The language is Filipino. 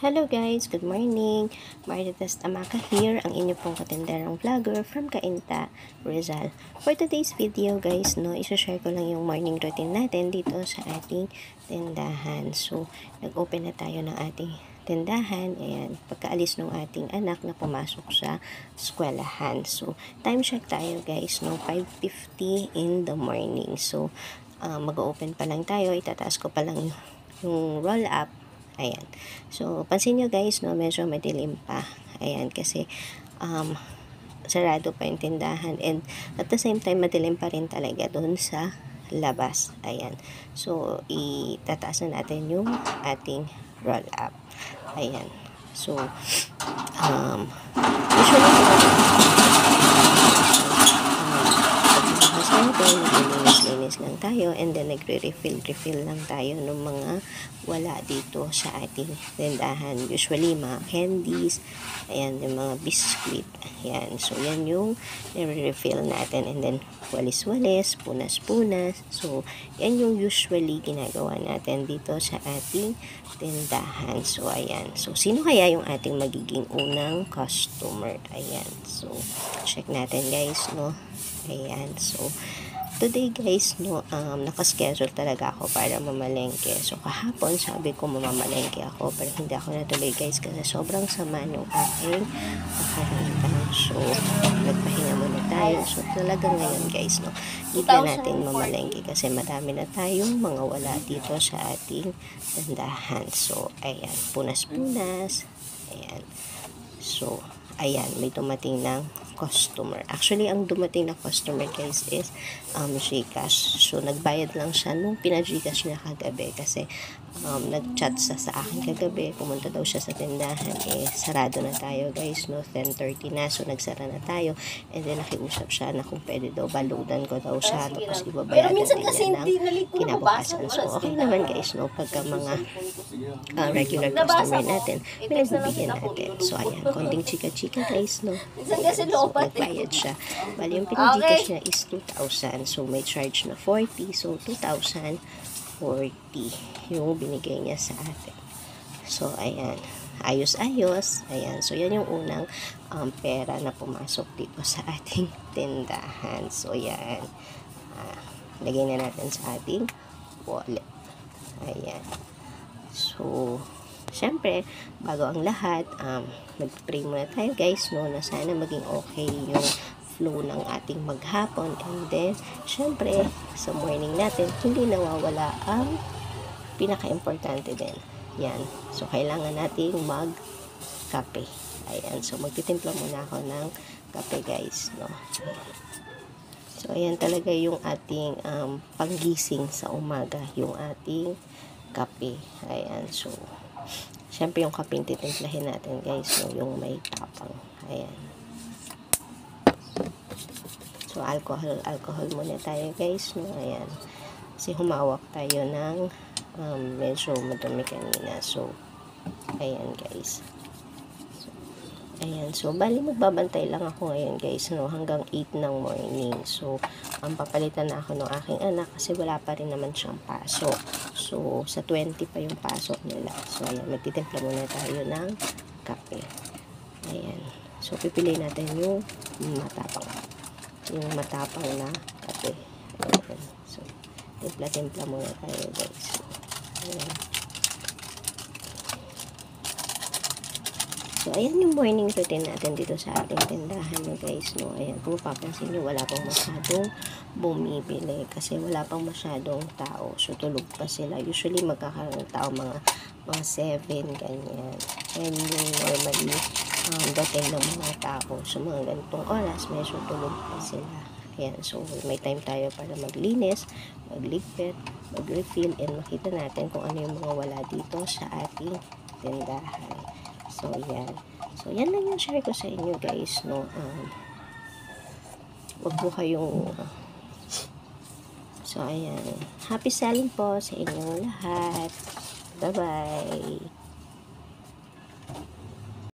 Hello guys, good morning. Marites Amaka here, ang inyo pong katenderang vlogger from Cainta, Rizal. For today's video guys, i-share ko lang yung morning routine natin dito sa ating tindahan. So, nag-open na tayo ng ating tindahan. Ayan, pagkaalis ng ating anak na pumasok sa eskwelahan. So, time check tayo guys, 5:50 in the morning. So, mag-open pa lang tayo, itataas ko pa lang yung roll up. Ayan. So, pansin nyo guys, medyo madilim pa. Ayan, kasi sarado pa yung tindahan. And at the same time, madilim pa rin talaga doon sa labas. Ayan. So, itataas na natin yung ating roll up. Ayan. So, usually, linis lang tayo and then nagre-refill lang tayo ng mga wala dito sa ating tindahan. Usually mga candies, ayan, yung mga biscuit, ayan. So yan yung nire-refill natin and then walis-walis, punas-punas. So yan yung usually ginagawa natin dito sa ating tindahan. So ayan. So sino kaya yung ating magiging unang customer? Ayan. So check natin guys, Ayan. So today guys, nakaschedule talaga ako para mamalengke. So kahapon sabi ko mamamalengke ako pero hindi ako natuloy guys kasi sobrang sama ng aking pakiramdam. So nagpahinga muna tayo. So talaga ngayon guys, hindi na natin mamalengke kasi madami na tayong mga wala dito sa ating tindahan. So ayan, punas-punas. Ayan. So ayan, may dumating ng customer. Actually, ang dumating na customer guys is Gcash. So, nagbayad lang siya nung pina-Gcash niya kagabi kasi nag-chat sa akin kagabi. Pumunta daw siya sa tindahan. Sarado na tayo guys, 10:30 na. So, nagsara na tayo. And then, nakiusap siya na kung pwede daw baludan ko daw siya. Tapos, ibabayadan din niya ng kinabukasan. So, okay naman guys, pagka mga regular customer natin, pinagbibigyan natin. So, ayan, konting chika-chika guys, So, nagbayad siya. Bali, yung pinag-Gcash niya is 2,000. So, may charge na 40. So, 2,040 yung binigay niya sa atin. So, ayan. Ayos-ayos. Ayan. So, yan yung unang pera na pumasok dito sa ating tindahan. So, yan. Lagay na natin sa ating wallet. Ayan. So, syempre, bago ang lahat, mag-pray muna tayo guys, na sana maging okay yung flow ng ating maghapon. And then, syempre, sa morning natin, hindi nawawala ang pinaka-importante din. Yan. So, kailangan nating mag-kape. Ayan. So, magtitimpla muna ako ng kape guys, So, ayan talaga yung ating panggising sa umaga, yung ating kape. Ayan. So, syempre yung kapeng titimplahin natin guys, yung may tapang. Ayan. So, alcohol muna tayo guys, Ayan. Kasi humawak tayo ng medyo madumi kanina. So, ayan guys. Ayan. So, bali magbabantay lang ako ngayon guys, hanggang 8 ng morning. So, papalitan na ako ng aking anak kasi wala pa rin naman siyang pasok. So, sa 20 pa yung pasok nila. So, ayan, magtitimpla muna tayo ng kape. Ayan. So, pipili natin yung matapang. Yung matapang na kape. Ayan. So, timpla-timpla muna tayo guys. Ayan. So, ayan yung morning routine natin dito sa ating tindahan guys, Ayan, kung mapapansin nyo, wala pang masyadong bumibili kasi wala pang masyadong tao. So, tulog pa sila. Usually, magkakaroon ng tao mga 7, ganyan. And yung normally, dating ng mga tao. So, mga ganitong oras, medyo tulog pa sila. Ayan, so, may time tayo para maglinis, magligpit, mag-refill, and makita natin kung ano yung mga wala dito sa ating tindahan. So, yan. So, yan lang yung share ko sa inyo, guys, wag po kayong so, ayan. Happy selling po sa inyong lahat. Bye-bye.